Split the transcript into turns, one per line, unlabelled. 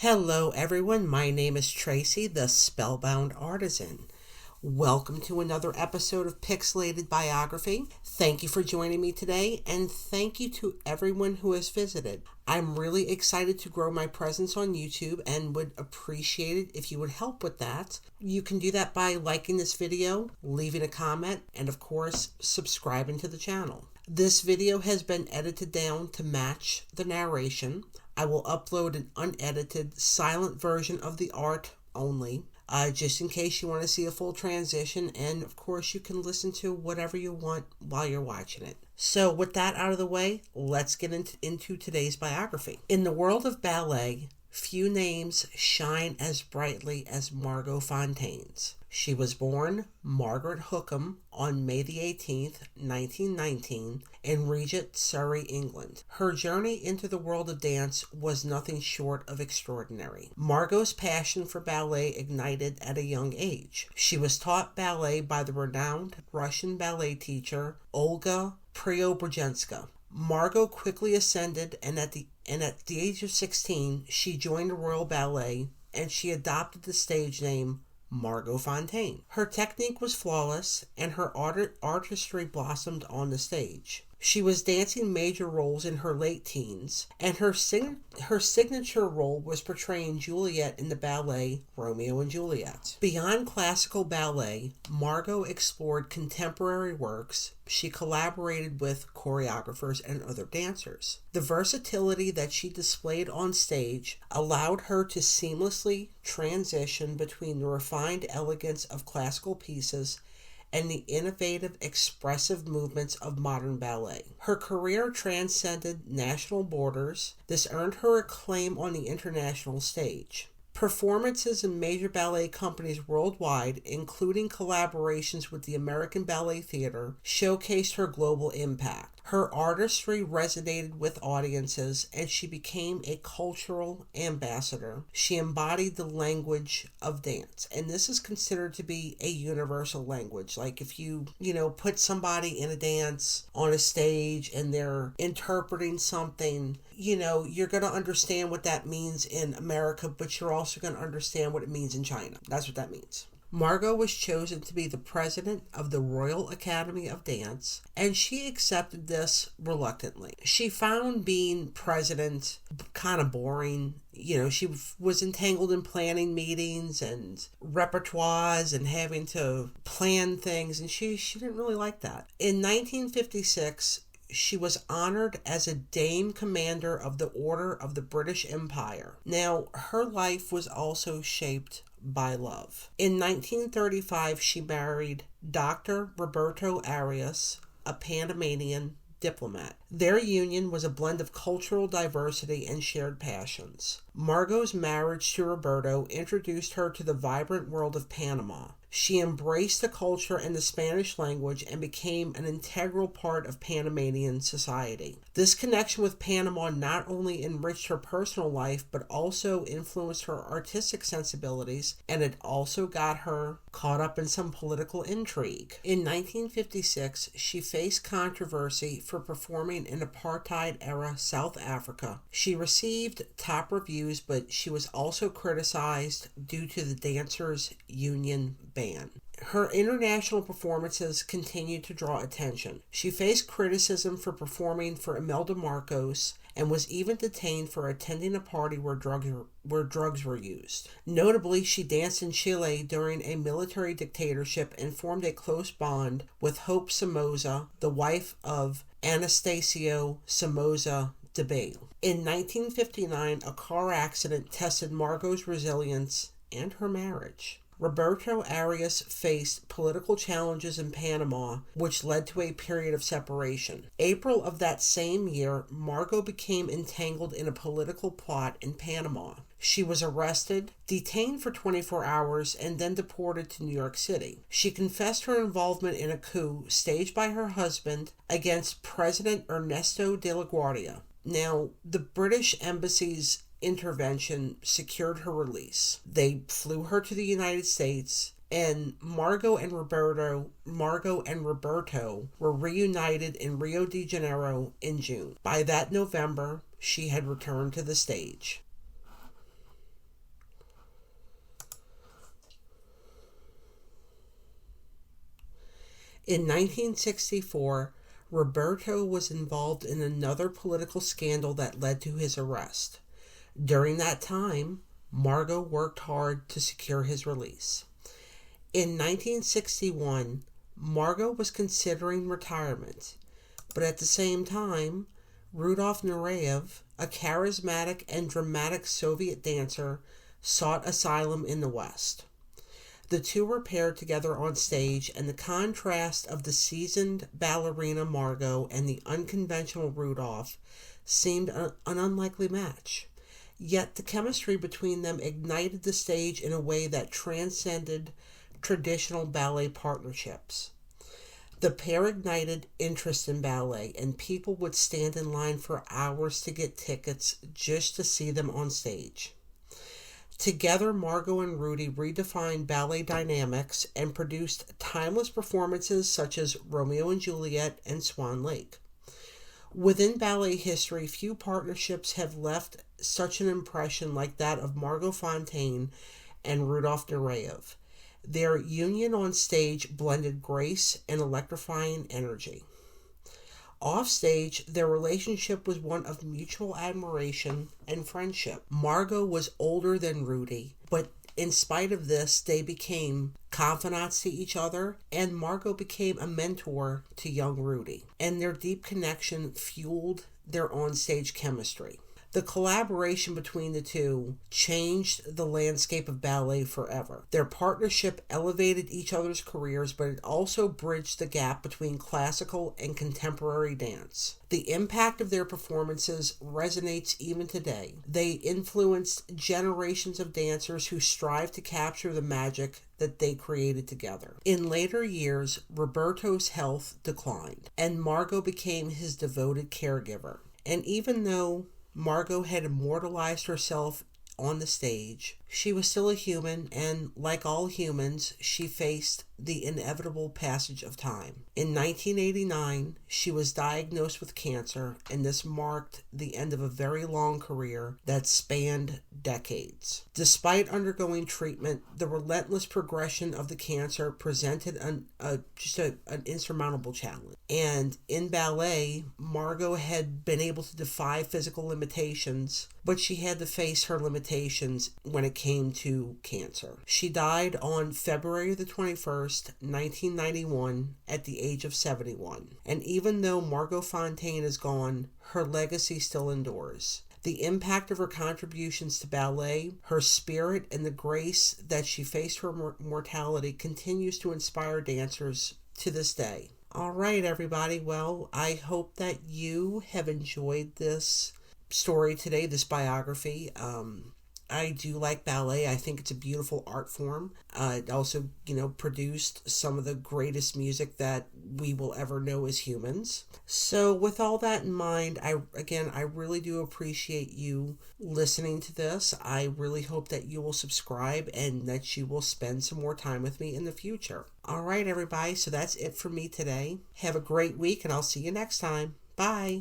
Hello everyone, my name is Tracy, the Spellbound Artisan. Welcome to another episode of Pixelated Biography. Thank you for joining me today, and thank you to everyone who has visited. I'm really excited to grow my presence on YouTube and would appreciate it if you would help with that. You can do that by liking this video, leaving a comment, and of course, subscribing to the channel. This video has been edited down to match the narration. I will upload an unedited, silent version of the art only, just in case you want to see a full transition, and of course you can listen to whatever you want while you're watching it. So with that out of the way, let's get into today's biography. In the world of ballet, few names shine as brightly as Margot Fonteyn's. She was born Margaret Hookham on May the 18th, 1919, in Regent, Surrey, England. Her journey into the world of dance was nothing short of extraordinary. Margot's passion for ballet ignited at a young age. She was taught ballet by the renowned Russian ballet teacher Olga Preobrazhenska. Margot quickly ascended, and at the age of 16, she joined the Royal Ballet, and she adopted the stage name Margot Fonteyn. Her technique was flawless, and her artistry blossomed on the stage. She was dancing major roles in her late teens, and her signature role was portraying Juliet in the ballet Romeo and Juliet. Beyond classical ballet, Margot explored contemporary works. She collaborated with choreographers and other dancers. The versatility that she displayed on stage allowed her to seamlessly transition between the refined elegance of classical pieces and the innovative, expressive movements of modern ballet. Her career transcended national borders. This earned her acclaim on the international stage. Performances in major ballet companies worldwide, including collaborations with the American Ballet Theater, showcased her global impact. Her artistry resonated with audiences, and she became a cultural ambassador. She embodied the language of dance, and this is considered to be a universal language. Like if you put somebody in a dance on a stage and they're interpreting something, you're going to understand what that means in America, but you're also going to understand what it means in China. That's what that means. Margot was chosen to be the president of the Royal Academy of Dance, and she accepted this reluctantly. She found being president kind of boring. She was entangled in planning meetings and repertoires and having to plan things, and she didn't really like that. In 1956, she was honored as a Dame Commander of the Order of the British Empire. Now, her life was also shaped by love. In 1935, she married Dr. Roberto Arias, a Panamanian diplomat. Their union was a blend of cultural diversity and shared passions. Margot's marriage to Roberto introduced her to the vibrant world of Panama. She embraced the culture and the Spanish language and became an integral part of Panamanian society. This connection with Panama not only enriched her personal life, but also influenced her artistic sensibilities, and it also got her caught up in some political intrigue. In 1956, she faced controversy for performing in apartheid-era South Africa. She received top reviews, but she was also criticized due to the dancers' union ban. Her international performances continued to draw attention. She faced criticism for performing for Imelda Marcos and was even detained for attending a party where drugs were used. Notably, she danced in Chile during a military dictatorship and formed a close bond with Hope Somoza, the wife of Anastasio Somoza Debayle. In 1959, a car accident tested Margot's resilience and her marriage. Roberto Arias faced political challenges in Panama, which led to a period of separation. April of that same year, Margot became entangled in a political plot in Panama. She was arrested, detained for 24 hours, and then deported to New York City. She confessed her involvement in a coup staged by her husband against President Ernesto de la Guardia. Now, the British embassy's intervention secured her release. They flew her to the United States, and Margot and Roberto were reunited in Rio de Janeiro in June. By that November, she had returned to the stage. In 1964, Roberto was involved in another political scandal that led to his arrest. During that time, Margot worked hard to secure his release. In 1961, Margot was considering retirement, but at the same time, Rudolf Nureyev, a charismatic and dramatic Soviet dancer, sought asylum in the West. The two were paired together on stage, and the contrast of the seasoned ballerina Margot and the unconventional Rudolf seemed an unlikely match. Yet the chemistry between them ignited the stage in a way that transcended traditional ballet partnerships. The pair ignited interest in ballet, and people would stand in line for hours to get tickets just to see them on stage. Together, Margot and Rudy redefined ballet dynamics and produced timeless performances such as Romeo and Juliet and Swan Lake. Within ballet history, few partnerships have left such an impression like that of Margot Fonteyn and Rudolf Nureyev. Their union on stage blended grace and electrifying energy. Offstage, their relationship was one of mutual admiration and friendship. Margot was older than Rudy, but in spite of this, they became confidants to each other, and Margot became a mentor to young Rudy, and their deep connection fueled their onstage chemistry. The collaboration between the two changed the landscape of ballet forever. Their partnership elevated each other's careers, but it also bridged the gap between classical and contemporary dance. The impact of their performances resonates even today. They influenced generations of dancers who strive to capture the magic that they created together. In later years, Roberto's health declined, and Margot became his devoted caregiver. And even though Margot had immortalized herself on the stage, she was still a human, and like all humans, she faced the inevitable passage of time. In 1989, she was diagnosed with cancer, and this marked the end of a very long career that spanned decades. Despite undergoing treatment, the relentless progression of the cancer presented an insurmountable challenge. And in ballet, Margot had been able to defy physical limitations, but she had to face her limitations when it came to cancer. She died on February the 21st, 1991, at the age of 71. And even though Margot Fonteyn is gone, her legacy still endures. The impact of her contributions to ballet, her spirit, and the grace that she faced her mortality continues to inspire dancers to this day. All right, everybody. Well, I hope that you have enjoyed this story today, this biography. I do like ballet. I think it's a beautiful art form. It also, produced some of the greatest music that we will ever know as humans. So with all that in mind, I really do appreciate you listening to this. I really hope that you will subscribe and that you will spend some more time with me in the future. All right, everybody. So that's it for me today. Have a great week, and I'll see you next time. Bye.